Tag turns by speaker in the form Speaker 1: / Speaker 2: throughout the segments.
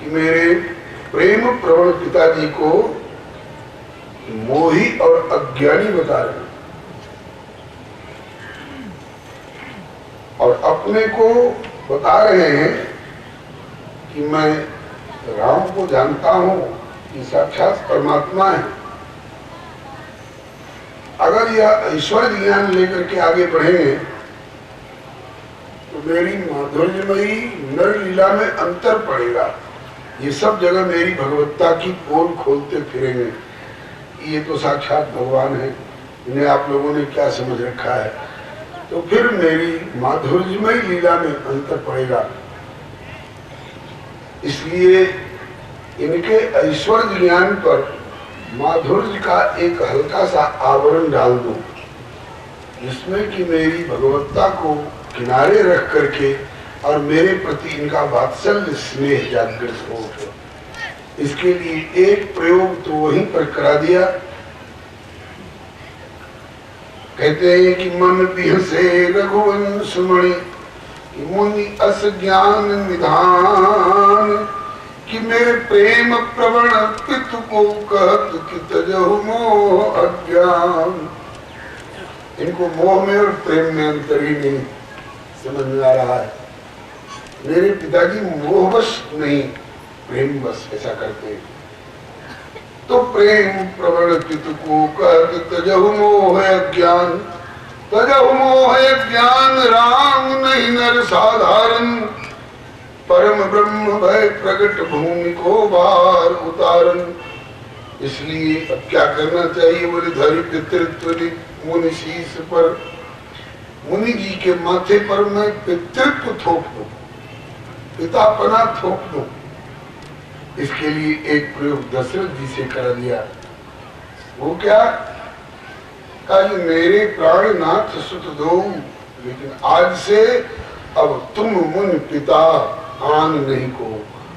Speaker 1: कि मेरे प्रेम प्रवण पिताजी को मोही और अज्ञानी बता रहे हैं और अपने को बता रहे हैं कि मैं राम को जानता हूं कि साक्षात परमात्मा है। अगर यह ऐश्वर्य ज्ञान लेकर के आगे बढ़ेंगे तो मेरी माधुर्यमयी नर लीला में अंतर पड़ेगा। ये सब जगह मेरी भगवत्ता की पोल खोलते फिरेंगे। ये तो साक्षात भगवान है, इन्हें आप लोगों ने क्या समझ रखा है। तो फिर मेरी माधुर्यमयी लीला में अंतर पड़ेगा। इसलिए इनके ऐश्वर्य ज्ञान पर माधुर्य का एक हल्का सा आवरण डाल दूं, जिसमें कि मेरी भगवत्ता को किनारे रख करके और मेरे प्रति इनका वात्सल्य स्नेह जागृत हो। इसके लिए एक प्रयोग तो वहीं पर करा दिया। कहते हैं कि मन बिहसे रघुवंश मणि मुनि अस ज्ञान निधान, कि मेरे प्रेम प्रवण पितु को कहत कि तजहु मोह अज्ञान। इनको मोह में और प्रेम में अंतर ही नहीं समझ में आ रहा है। मेरे पिताजी मोहवश नहीं, प्रेमवश ऐसा करते हैं। तो प्रेम प्रवण पितु को कहत तजहु मोह अज्ञान, तजहु मोह अज्ञान राम नहीं नर साधारण, परम ब्रह्म भय प्रकट भूमि को बार उतारन। इसलिए अब क्या करना चाहिए, बोले धरि पितृत्व मुनि शीश पर, मुनि जी के माथे पर मैं पितृत्व थोप दूं, पितापना थोप दूं। इसके लिए एक प्रयोग दशरथ जी से कर दिया। वो क्या कहा, मेरे प्राणनाथ सुत दो, लेकिन आज से अब तुम मुनि पिता आन नहीं को,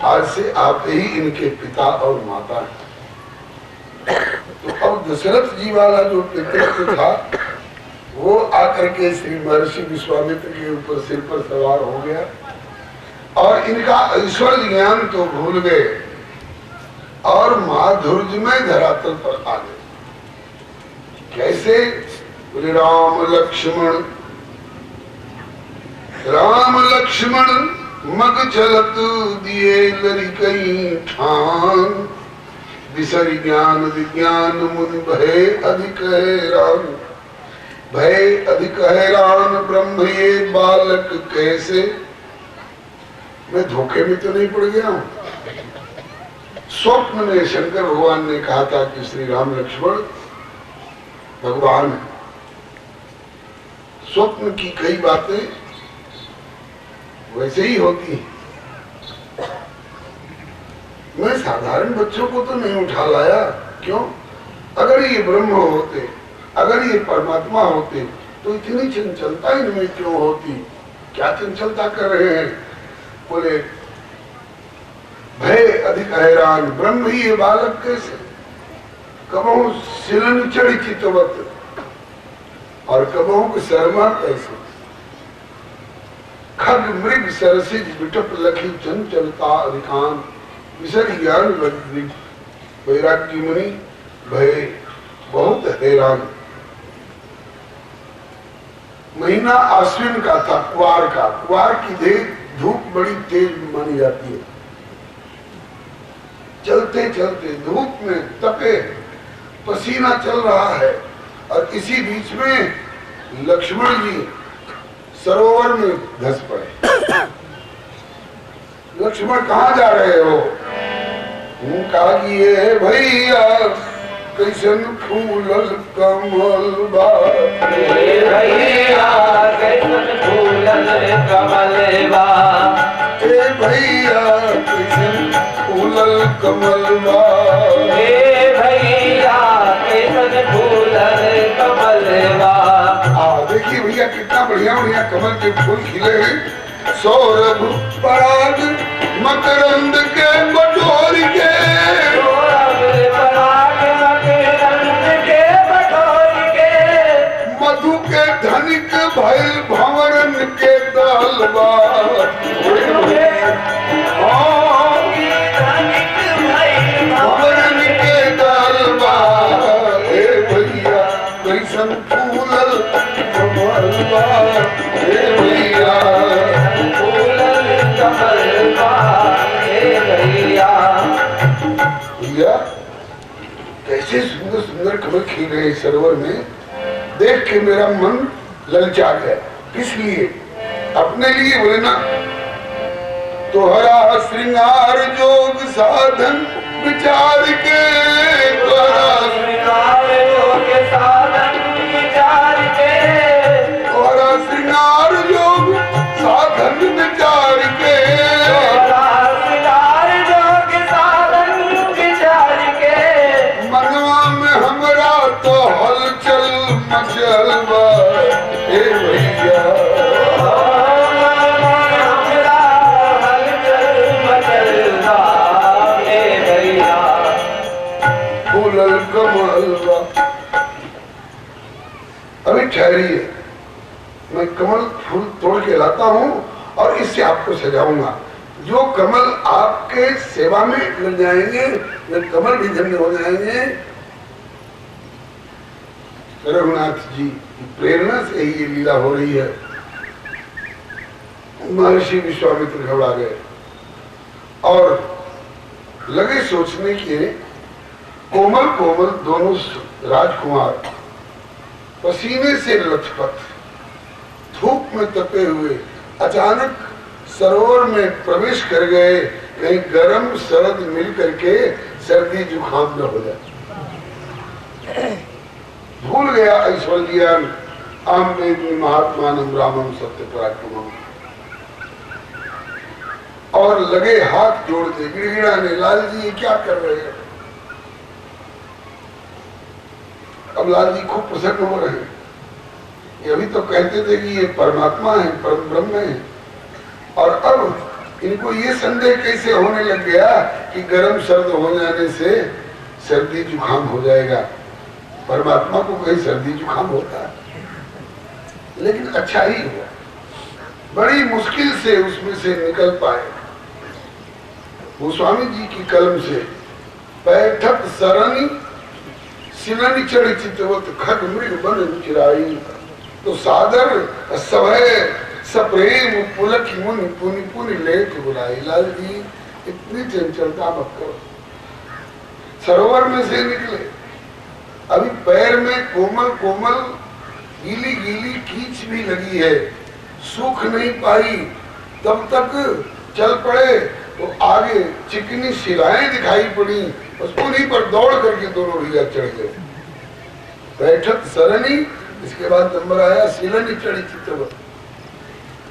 Speaker 1: आज से आप ही इनके पिता और माता हैं। तो अब दशरथ जी वाला जो पितृत्व था वो आकर के श्री महर्षि विश्वामित्र के ऊपर सिर पर सवार हो गया और इनका ऐश्वर्य ज्ञान तो भूल गए और माधुर्यमय धरातल पर आ गए। कैसे, बोले राम लक्ष्मण मग चलत दिए लरिकई ठान, बिसरि ज्ञान विज्ञान मुनि भय अधिक हैरान, भय अधिक हैरान ब्रह्म ये बालक कैसे। मैं धोखे में तो नहीं पड़ गया हूं। स्वप्न में शंकर भगवान ने कहा था कि श्री राम लक्ष्मण भगवान है। स्वप्न की कई बातें वैसे ही होती है। मैं साधारण बच्चों को तो नहीं उठा लाया। क्यों? अगर ये ब्रह्म होते, अगर ये परमात्मा होते तो इतनी चंचलता इनमें क्यों होती? क्या चंचलता कर रहे हैं? बोले भय अधिक हैरान ब्रह्म ही ये बालक कैसे, कबहू सिलन चढ़ी चितवत और कबहू शर्मा कैसे, खग मृग सरसिज विटप लखी चंचलता अधिकान, विसर ज्ञान वैराग्य मुनि भय बहुत हैरान। महीना आश्विन का था, कुआर का। कुआर की धूप बड़ी तेज मानी जाती है। चलते चलते धूप में तपे, पसीना चल रहा है और इसी बीच में लक्ष्मण जी सरोवर में धंस पड़े। लक्ष्मण कहाँ जा रहे हो? कहा कि ये भैया कैसन फूलल कमल बा, भैया कैसन फूलल कमल बा, ए भैया कैसन फूलल कमल बा, ए भैया कैसन फूलल कमल बा। देखिए भैया कितना बढ़िया बढ़िया कमल के फूल खिले हैं। सौरभ पराग मकरंद के बटोर के, मधु के धनिक भैल भंवरन के दालबा, सुंदर कमल खिल रहे सरोवर में देख के मेरा मन ललचा गया। किस लिए? अपने लिए बोले ना, तोहरा श्रृंगार जोग साधन विचार के, तोहरा श्रृंगार जोग साधन विचार के, तोहरा श्रृंगार जोग साधन विचार के, तोहरा श्रृंगार जोग साधन विचार के, मनवा में हमरा तो हलचल मचलवा हे भैया, अभी ठहरिए, मैं कमल फूल तोड़ के लाता हूँ और इससे आपको सजाऊंगा। जो कमल आपके सेवा में लग जाएंगे वे कमल भी धन्य हो जाएंगे। रघुनाथ जी की प्रेरणा से ही ये लीला हो रही है। महर्षि विश्वामित्र घबरा गए और लगे सोचने के, कोमल कोमल दोनों राजकुमार पसीने से लथपथ धूप में तपे हुए अचानक सरोवर में प्रवेश कर गए, कहीं गरम सरद मिल करके सर्दी जुकाम न हो जाए। भूल गया ऐश्वर्यान आम महात्मानम रामम सत्य पराक्रमम, और लगे हाथ जोड़ते गिड़गिड़ाने, लाल जी ये क्या कर रहे हैं? अब लाल जी खूब प्रसन्न हो रहे हैं। ये अभी तो कहते थे कि ये परमात्मा है, परम ब्रह्म है, और अब इनको ये संदेह कैसे होने लग गया कि गर्म सर्द हो जाने से सर्दी जुकाम हो जाएगा। परमात्मा को कहीं सर्दी जुकाम होता है? लेकिन अच्छा ही हुआ, बड़ी मुश्किल से उसमें से निकल पाए। गोस्वामी जी की कलम से बैठक सरनी सिननी चढ़ी चितवत खग मृग बन चिराई, तो सादर सभय सप्रेम पुलक मुनि पुनि पुनि लेट बुलाई। लाल जी इतनी चंचलता मत करो। सरोवर में से निकले, अभी पैर में कोमल कोमल गीली गीली कीच भी लगी है, सूख नहीं पाई, तब तक चल पड़े तो आगे चिकनी शिलाएं दिखाई पड़ी, उस पुली पर दौड़ करके दोनों भैया चढ़ गए। बैठक सरनी, इसके बाद नंबर आया सिलनी चढ़ी चित्रवत।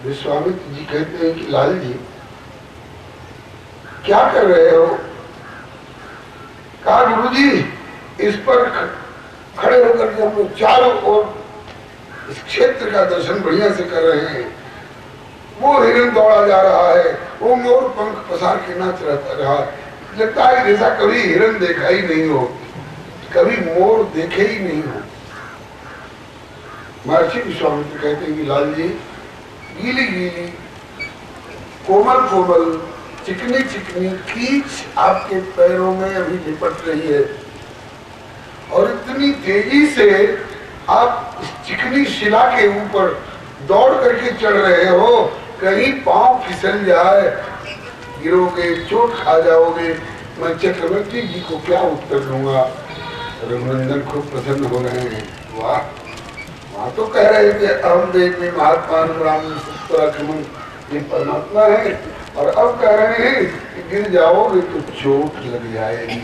Speaker 1: विश्वामित्र जी कहते हैं कि लाल जी क्या कर रहे हो? कहा गुरु जी इस पर खड़े होकर के हम लोग चारों ओर इस क्षेत्र का दर्शन बढ़िया से कर रहे हैं। वो हिरण दौड़ा जा रहा है, वो मोर पंख पसार के नाच रहा है, लगता है जैसा कभी हिरण देखा ही नहीं हो, कभी मोर देखे ही नहीं हो। महर्षि विश्वामित्र कहते हैं कि लाल जी गीली गीली कोमल कोमल चिकनी चिकनी कीच आपके पैरों में अभी लिपट रही है, और इतनी तेजी से आप इस चिकनी शिला के ऊपर दौड़ करके चढ़ रहे हो, कहीं पांव फिसल जाए, गिरोगे, चोट खा जाओगे, मैं चक्रवर्ती जी को क्या उत्तर दूंगा? रघुनंदन खूब प्रसन्न हो रहे हैं। वाह, वहां तो कह रहे थे अहम देवी महात्मा राम पराक्रमम, ये परमात्मा है, और अब कह रहे हैं कि गिर जाओगे तो चोट लग जाएगी।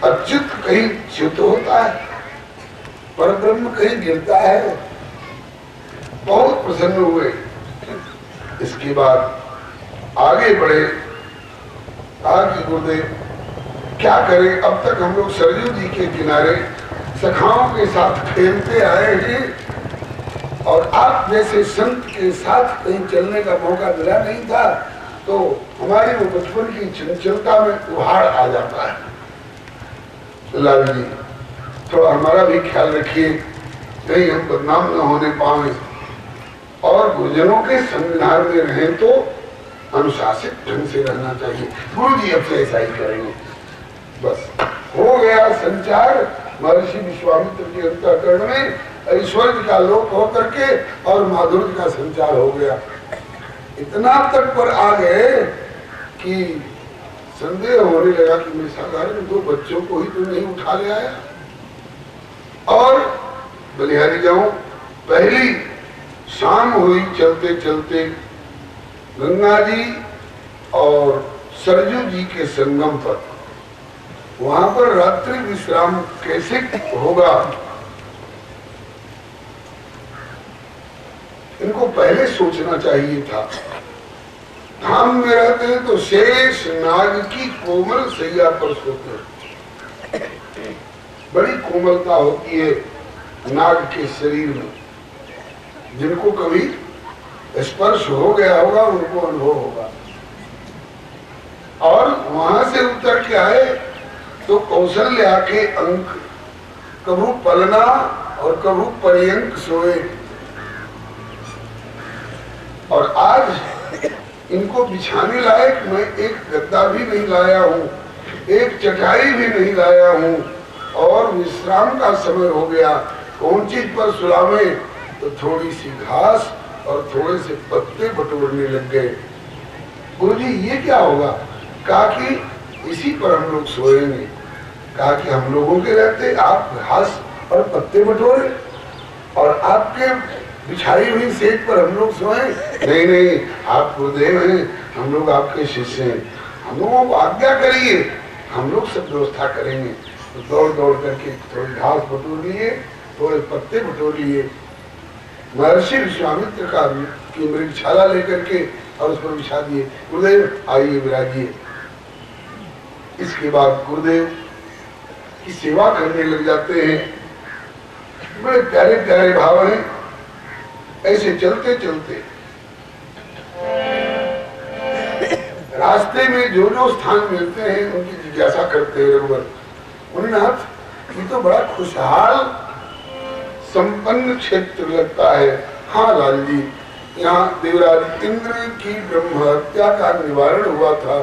Speaker 1: अच्युत कहीं च्युत होता है, परब्रह्म कहीं गिरता है। बहुत प्रसन्न हुए। इसके बाद आगे बढ़े, आगे गुरुदेव क्या करें, अब तक हम लोग सरयू जी के किनारे सखाओं के साथ खेलते आए हैं, और आप जैसे संत के साथ कहीं चलने का मौका मिला नहीं था, तो हमारी वो बचपन की चंचलता में उहाड़ आ जाता है। लाल जी थोड़ा हमारा भी ख्याल रखिए, कहीं हम बदनाम न होने पाए, और गुरुजनों के संविधान में रहें तो अनुशासित ढंग से रहना चाहिए। गुरु जी अब से ऐसा ही करेंगे। बस हो गया संचार महर्षि विश्वामित्र के अंतःकरण में, ऐश्वर्य का लोप होकर के और माधुर्य का संचार हो गया। इतना तक पर आ गए कि संदेह होने लगा कि मैं साधारण 2 बच्चों को ही तो नहीं उठा ले आया। और बलिहारी जाऊं, पहली शाम हुई चलते चलते गंगा जी और सरजू जी के संगम पर। वहां पर रात्रि विश्राम कैसे होगा, इनको पहले सोचना चाहिए था। धाम में रहते हैं तो शेष नाग की कोमल सैया पर सोते हैं। बड़ी कोमलता होती है नाग के शरीर में। जिनको कभी स्पर्श हो गया होगा उनको अनुभव होगा। और वहां से उतर के आए तो कौशल्या के अंक कभू पलना और कभू पर्यंक सोए। और आज इनको बिछाने लायक मैं एक गद्दा भी नहीं लाया हूँ, एक चटाई भी नहीं लाया हूँ। और विश्राम का समय हो गया, कौन चीज पर सुलावे, तो थोड़ी सी घास और थोड़े से पत्ते बटोरने लग गए। गुरुजी ये क्या होगा? कहा कि इसी पर हम लोग सोएंगे। कहा कि हम लोगों के रहते आप घास और पत्ते बटोरे और आपके बिछाई हुई सेज पर हम लोग सोए? नहीं नहीं, आप गुरुदेव हैं, हम लोग आपके शिष्य हैं, हम लोगों को आज्ञा करिए, हम लोग सब व्यवस्था करेंगे। तो दौड़ दौड़ करके थोड़ी घास बटोर लिए, थोड़े पत्ते बटोर लिए। महर्षि विश्वामित्र का की मृगशाला लेकर के और उस पर बिछा दिए। गुरुदेव आइए विराजिए। इसके बाद गुरुदेव की सेवा करने लग जाते हैं। बड़े प्यारे प्यारे भाव हैं। ऐसे चलते चलते रास्ते में जो जो स्थान मिलते हैं उनकी जिज्ञासा करते हैं रघुवर। उन्नाथ ये तो बड़ा खुशहाल संपन्न क्षेत्र लगता है। हाँ लाल जी, यहाँ देवराज इंद्र की ब्रह्म हत्या का निवारण हुआ था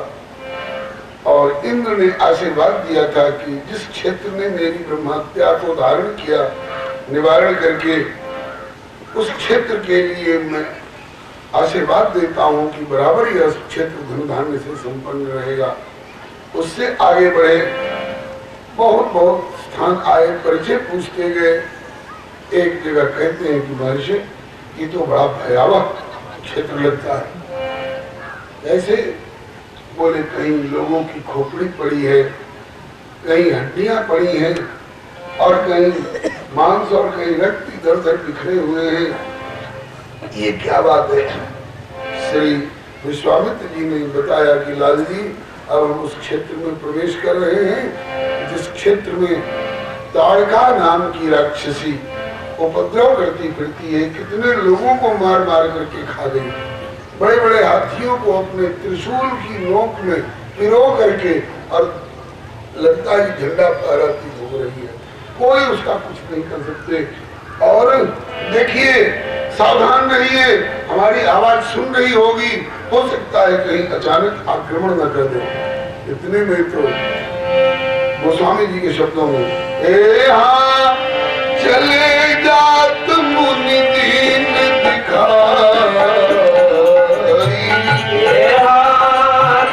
Speaker 1: और इंद्र ने आशीर्वाद दिया था कि जिस क्षेत्र ने मेरी ब्रह्म हत्या को धारण किया, निवारण करके, उस क्षेत्र के लिए मैं आशीर्वाद देता हूँ कि बराबर यह क्षेत्र धन धान्य से संपन्न रहेगा। उससे आगे बढ़े, बहुत बहुत स्थान आए, परिचय पूछते गए। एक जगह कहते हैं कि महर्षि ये तो बड़ा भयावह क्षेत्र लगता है। ऐसे बोले कहीं लोगों की खोपड़ी पड़ी है, कहीं हड्डियां पड़ी हैं और कहीं मांस और कहीं रक्त इधर उधर बिखरे हुए हैं। ये क्या बात है? श्री विश्वामित्र जी ने बताया कि लाल जी अब हम उस क्षेत्र में प्रवेश कर रहे हैं जिस क्षेत्र में ताड़का नाम की राक्षसी उपद्रव करती फिरती है। कितने लोगों को मार मार करके खा गई। बड़े बड़े हाथियों को अपने त्रिशूल की नोक में पिरो करके और लगता है झंडा फहराती हो रही है। कोई उसका कुछ नहीं कर सकते। और देखिए, सावधान रहिए, हमारी आवाज सुन रही होगी, हो सकता है कहीं अचानक आक्रमण न कर दे। इतने में तो गोस्वामी जी के शब्दों में, ए हाँ चले जात मुनि दीन दिखाई,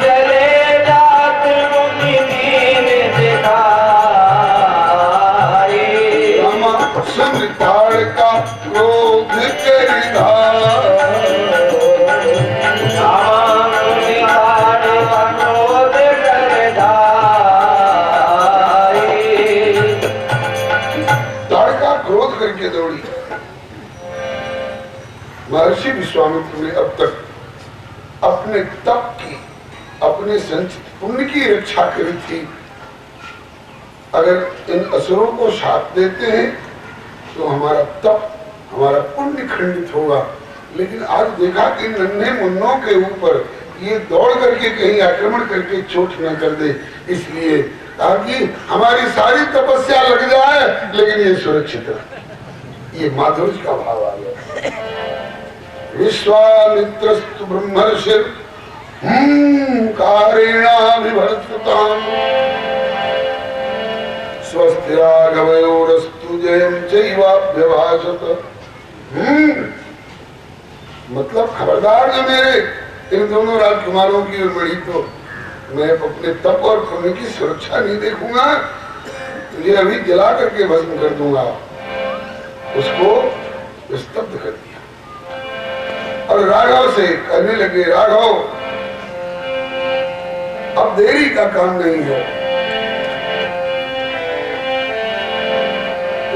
Speaker 2: चले जात मुनि दीन दिखाई,
Speaker 1: सुन ताड़का क्रोध करके दौड़ी। महर्षि विश्वामित्र ने अब तक अपने तप की, अपने संचित पुण्य की रक्षा करी थी। अगर इन असुरों को शाप देते हैं तो हमारा तप, हमारा पुण्य खंडित होगा। लेकिन आज देखा कि नन्हे मुन्नों के ऊपर ये दौड़ करके कहीं आक्रमण करके चोट न कर दे, इसलिए ताकि हमारी सारी तपस्या लग जाए लेकिन ये सुरक्षित रहे। ये माधुर्य का भाव आ गया। विश्वामित्रस्तु ब्रह्मर्षिर् कारेणाभिभर्तताम् स्वस्तिराघवयोरस्तु जयं चैवाभ्यभाषत। मतलब खबरदार जो मेरे इन दोनों राजकुमारों की बढ़ी तो मैं अपने तप और पुण्य की सुरक्षा नहीं देखूंगा तुझे अभी जला करके भस्म कर दूंगा। उसको स्तब्ध कर दिया और राघव से कहने लगे, राघव अब देरी का काम नहीं है।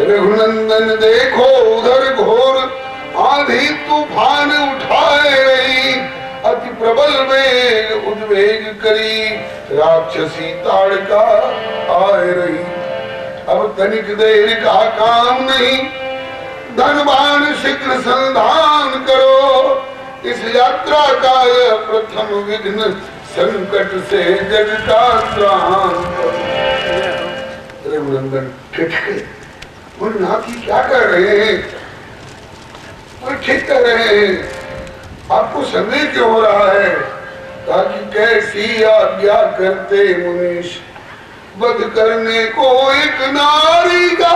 Speaker 1: रघुनंदन देखो उधर घोर आंधी तूफान उठाए रही, अति प्रबल वेग उद्वेग करी, राक्षसी ताड़का आए रही। अब तनिक देर का काम नहीं, धनवान शीघ्र संधान करो, इस यात्रा का प्रथम विघ्न संकट से जग का त्राण करो। रघुनंदन ठिठके, नाथी क्या कर रहे हैं? ठीक कर रहे हैं, आपको संदेह क्यों हो रहा है? ताकि कैसी आज्ञा करते मुनीश, वध करने को एक नारी का।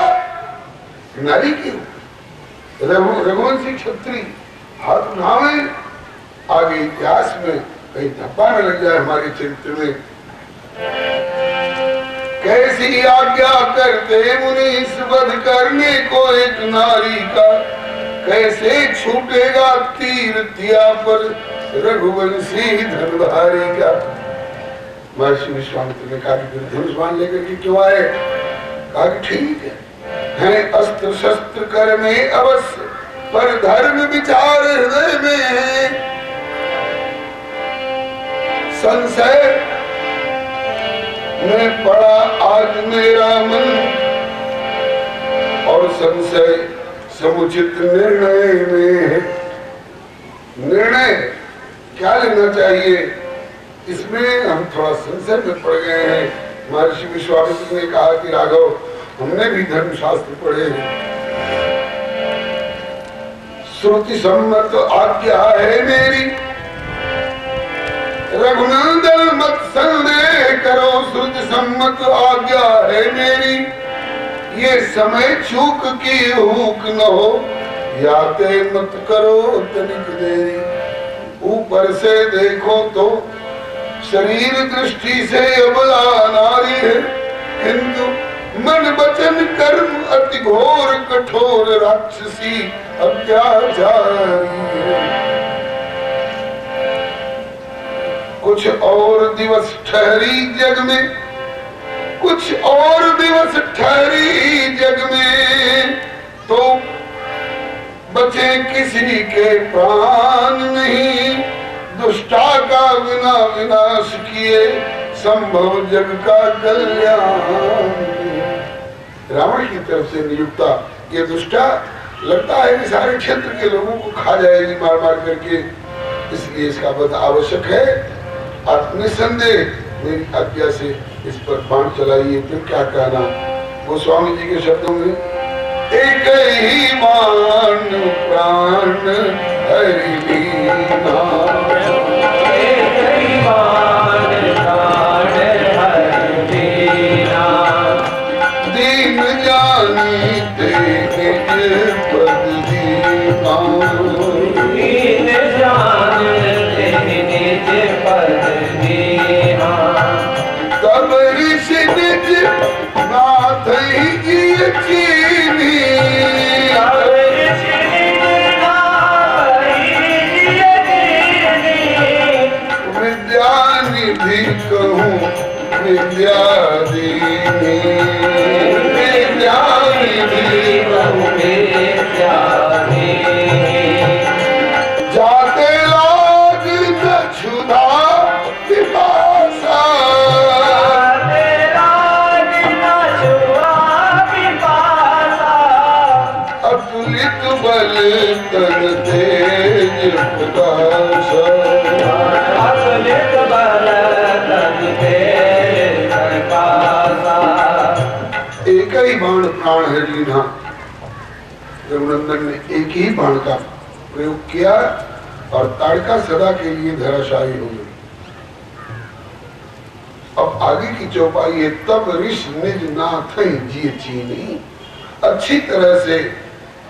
Speaker 1: नारी क्यों? रघुवंशी क्षत्रिय हाथ उठावे, आगे इतिहास में कहीं धब्बा न लग जाए हमारे चरित्र में। कैसी आज्ञा करते मुनीश, वध करने को एक नारी का, कैसे छूटेगा तीर दिया पर रघुवंशी धनुधारी का। महर्षि विश्वामित्र ने कहा कि धनुष्मान लेकर के क्यों आए? कहा कि ठीक है अस्त्र शस्त्र कर में अवश्य, पर धर्म विचार हृदय में है। संशय में पड़ा आज मेरा मन, और संशय समुचित निर्णय में है। निर्णय क्या लेना चाहिए, इसमें हम थोड़ा संशय में पड़ गए हैं। महर्षि विश्वामित्र ने कहा कि राघव, हमने भी धर्मशास्त्र पढ़े हैं, श्रुति सम्मत आज्ञा है मेरी, रघुनंदन मत संदेह करो, श्रुति सम्मत आज्ञा है मेरी। ये समय चूक की हुक न हो, याते मत करो तनिक देरी। ऊपर से देखो तो शरीर दृष्टि से अबला नारी है, किंतु मन वचन कर्म अति घोर कठोर राक्षसी अत्याचारी है। कुछ और दिवस ठहरी जग में, कुछ और दिवस ठहरी जग में, तो बचे किसी के प्राण नहीं। दुष्टा का बिना विनाश किए, संभव जग का कल्याण। रावण की तरफ से नियुक्ता ये दुष्टा लगता है कि सारे क्षेत्र के लोगों को खा जाएगी मार मार करके, इसलिए इसका वध आवश्यक है। आप निसंदेह मेरी आज्ञा से इस पर बाण चलाइए। फिर क्या कहना गोस्वामी जी के शब्दों में, एक ही बाण प्राण हरि लीना,
Speaker 2: एक ही बाण प्राण हरि लीना,
Speaker 1: दीन जानी तेरे पद दीना,
Speaker 2: दीन जानते निज पद दीना।
Speaker 1: तब ऋषि निज नाथ ही चीनी, विद्यानिधि कहूँ विद्यादीनी, विद्यानिधि कहूँ
Speaker 2: विद्यादीनी।
Speaker 1: जाते लाग न क्षुधा पिपासा, अतुलित बल तन तेज प्रकाश,
Speaker 2: अतुलित बल तन तेज प्रकाश।
Speaker 1: एक ही बाण प्राण है लीना। रघुनंदन ने एक ही बाण का प्रयोग किया और ताड़का सदा के लिए धराशायी हो गई। अब आगे की चौपाई है, तब ऋष निज नाथ जी चीनी। अच्छी तरह से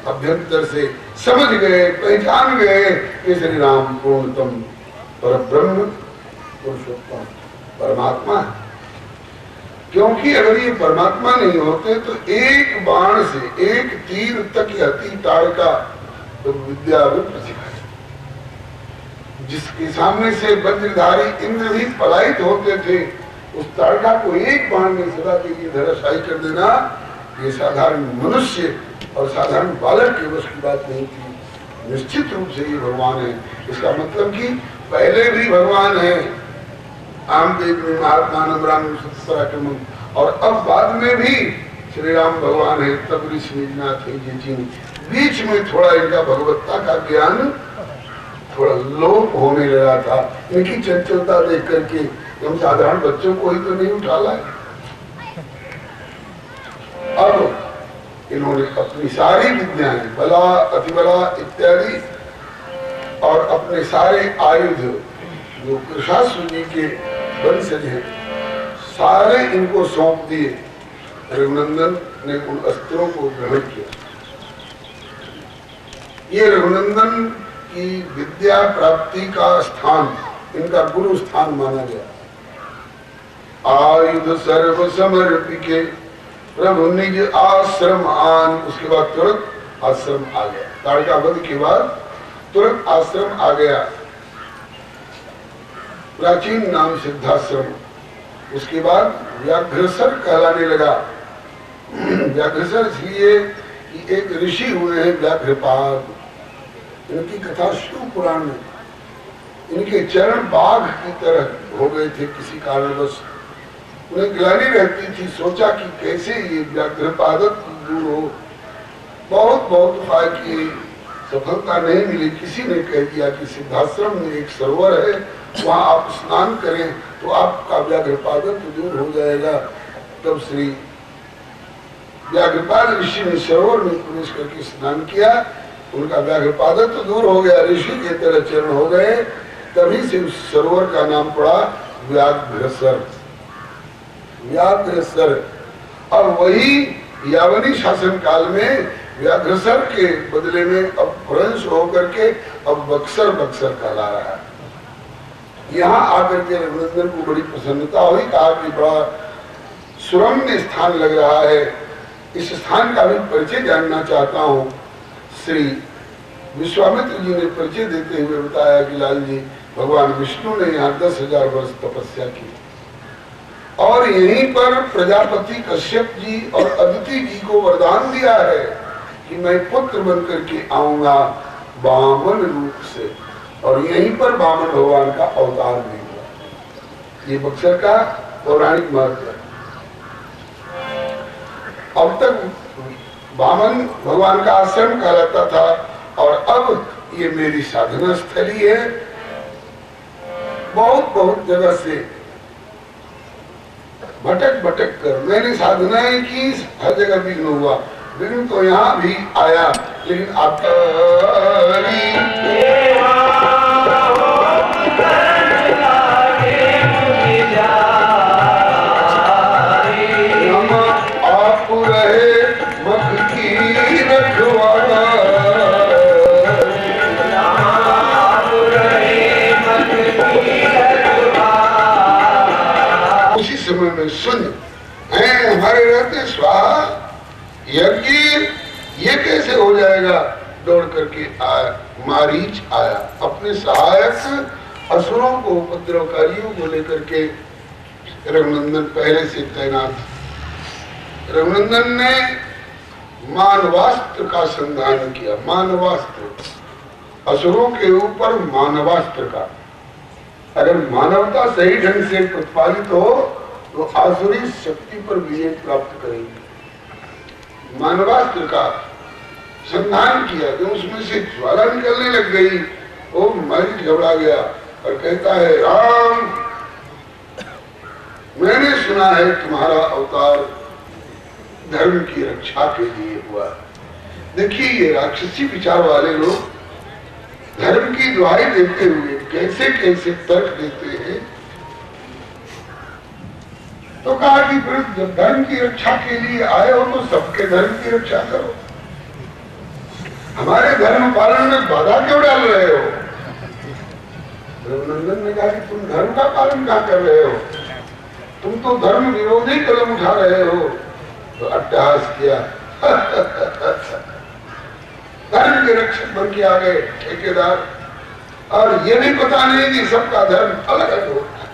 Speaker 1: अभ्यंतर से समझ गए, पहचान गए कि श्री राम पूर्णतम परब्रह्म पुरुषोत्तम परमात्मा है। क्योंकि अगर ये परमात्मा नहीं होते तो एक बाण से एक तीर तक हती ताड़का तो विद्या सिखाए। जिसके सामने से वज्रधारी इंद्र भी पलायित होते थे, उस ताड़का को एक बाण में सदा के लिए धराशायी कर देना, ये साधारण मनुष्य और साधारण बालक के वश की बात नहीं थी। निश्चित रूप से ये भगवान है। इसका मतलब कि पहले भी भगवान है, आमदेव में महात्मा राम पराक्रम, और अब बाद में भी श्री राम भगवान है। तब ऋषि मेघनाथ है जी। बीच में थोड़ा इनका भगवत्ता का ज्ञान थोड़ा लोप होने लगा था। इनकी चंचलता देख करके हम साधारण बच्चों को ही तो नहीं उठा लाए। अब इन्होंने अपनी सारी विद्याएं, बला अतिबला इत्यादि, और अपने सारे आयुध जो कृषासु जी के वंशज हैं, सारे इनको सौंप दिए। रघुनंदन ने उन अस्त्रों को ग्रहण किया। ये रघुनंदन की विद्या प्राप्ति का स्थान, इनका गुरु स्थान माना गया। आयुध सर्व समर्पिके प्रभु निज आश्रम आन। उसके बाद तुरंत आश्रम आ गया। ताड़का वध के बाद तुरंत आश्रम आ गया, प्राचीन नाम सिद्धाश्रम। उसके बाद व्याघ्रसर कहलाने लगा। व्याघ्रसर इसलिए कि एक ऋषि हुए हैं व्याघ्रपाद, इनकी कथा शिव पुराण में। इनके चरण बाघ की तरह हो गए थे किसी कारणवश। उन्हें ग्लानि रहती थी, सोचा कि कैसे ये व्याघ्रपादक दूर हो। बहुत बहुत उपाय किए, सफलता नहीं मिली। किसी ने कह दिया कि सिद्धाश्रम में एक सरोवर है, वहां आप स्नान करें तो आपका व्याघ्रपादक दूर हो जाएगा। तब श्री व्याघ्रपाद ऋषि ने सरोवर में प्रवेश करके स्नान किया, उनका व्याघ्रपादक तो दूर हो गया, ऋषि के तरह चरण हो गए। तभी से उस सरोवर का नाम पड़ा व्याघ्रसर। व्याघ्रसर। और वही यावनी शासन काल में व्याघ्रसर के बदले में अब भ्रंश होकर के अब बक्सर बक्सर कहला रहा है। यहाँ आकर के रघुनंदन को बड़ी प्रसन्नता हुई, कहा कि बड़ा सुरम्य स्थान लग रहा है, इस स्थान का भी परिचय जानना चाहता हूँ। श्री विश्वामित्र जी ने परिचय देते हुए बताया कि लाल जी, भगवान विष्णु ने यहाँ 10,000 वर्ष तपस्या की, और यहीं पर प्रजापति कश्यप जी और अदिति जी को वरदान दिया है कि मैं पुत्र बन करके आऊंगा वामन रूप से, और यहीं पर वामन भगवान का अवतार भी हुआ। ये बक्सर का पौराणिक महत्व है। अब तक वामन भगवान का आश्रम कहलाता था, और अब ये मेरी साधना स्थली है। बहुत बहुत जगह से भटक भटक कर मैंने साधनाएं की, हर जगह विघ्न हुआ। विघ्न तो यहाँ भी आया, लेकिन आपका आप रहे मख की रखवाला, उसी समय में सुन हमारे रहते स्वाहा यज्ञ, ये कैसे हो जाएगा? दौड़ करके आया, मारीच आया, अपने सहायक असुरों को, उपद्रवकारियों को लेकर के। रघुनंदन पहले से तैनात। रघुनंदन ने मानवास्त्र का संधान किया। मानवास्त्र, असुरों के ऊपर मानवास्त्र का। अगर मानवता सही ढंग से प्रतिपालित हो तो आसुरी शक्ति पर विजय प्राप्त करेंगे। मानवास्त्र का संधान किया, जो उसमें से ज्वाला निकलने लग गई, वो मारी घबरा गया और कहता है, राम, मैंने सुना है तुम्हारा अवतार धर्म की रक्षा के लिए हुआ। देखिए, ये राक्षसी विचार वाले लोग धर्म की दुहाई देते हुए कैसे कैसे तर्क देते हैं। तो कहा कि फिर जब धर्म की रक्षा के लिए आए हो तो सबके धर्म की रक्षा करो, हमारे धर्म पालन में बाधा क्यों डाल रहे हो? रघुनंदन ने कहा कि तुम धर्म का पालन कहाँ कर रहे हो? तुम तो धर्म विरोधी कदम उठा रहे हो। तो अट्टहास किया। धर्म के रक्षक बन के आ गए ठेकेदार। और ये भी पता नहीं कि सबका धर्म अलग अलग होता है।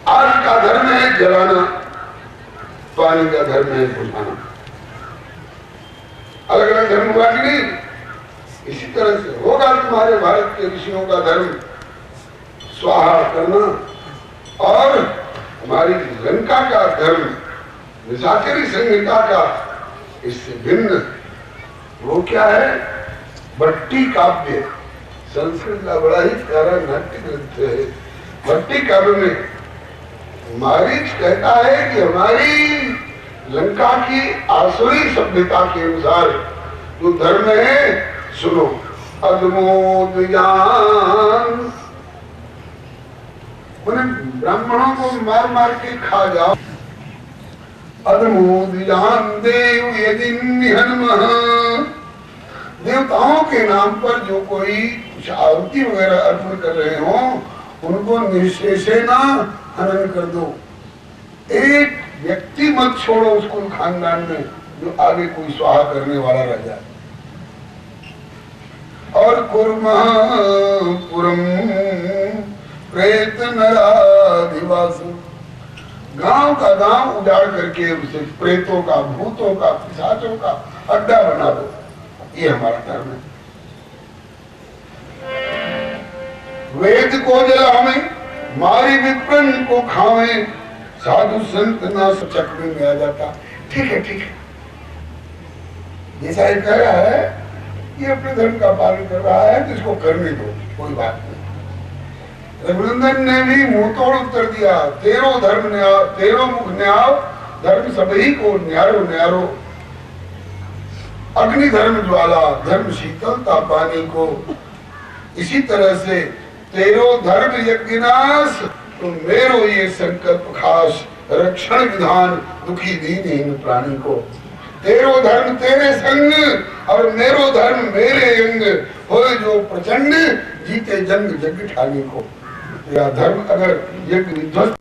Speaker 1: आग का धर्म है जलाना, पानी का धर्म है बुझाना। अलग अलग धर्म हुआ कि नहीं? इसी तरह से होगा तुम्हारे भारत के ऋषियों का धर्म स्वाहा करना, और हमारी लंका का धर्म निशाचरी संहिता का इससे भिन्न। वो क्या है? भट्टी काव्य, संस्कृत का बड़ा ही प्यारा नाट्य ग्रंथ है। भट्टी काव्य में मारीच कहता है कि हमारी लंका की आसुरी सभ्यता के अनुसार जो धर्म है, सुनो, अदमोद ज्ञान, ब्राह्मणों को मार मार के खा जाओ। अदमोद ज्ञान देव यदि निहन्मः, देवताओं के नाम पर जो कोई कुछ आहुति वगैरह अर्पण कर रहे हो, उनको निःशेषेण हनन कर दो। एक व्यक्ति मत छोड़ो उस कुल खानदान में जो आगे कोई स्वाहा करने वाला रह जाए। और कुर्मः पुरम प्रेत नराधिवास, गांव का गांव उजाड़ करके उसे प्रेतों का, भूतों का, पिशाचों का अड्डा बना दो। ये हमारा धर्म है। वेद को जलावे, मारी विप्रन को खावे, साधु संत ना चक्र में आ जाता। ठीक है, ठीक है, जैसा ये कह रहा है, ये अपने धर्म का पालन कर रहा है, तो इसको करने दो, कोई बात नहीं। रघुनंदन ने भी मुंह तोड़ उत्तर दिया, तेरो धर्म न्याय, तेरो मुख न्याय, धर्म सभी को न्यारो न्यारो। अग्नि धर्म ज्वाला, धर्म शीतलता पानी को। इसी तरह से तेरो धर्म यज्ञनाश, तो मेरो ये संकल्प खास, रक्षण विधान दुखी दीनहीन प्राणी को। तेरो धर्म तेरे संग, और मेरो धर्म मेरे अंग, होए जो प्रचंड, जीते जंग जग ठानी को। तेरा धर्म अगर यज्ञ विध्वस्त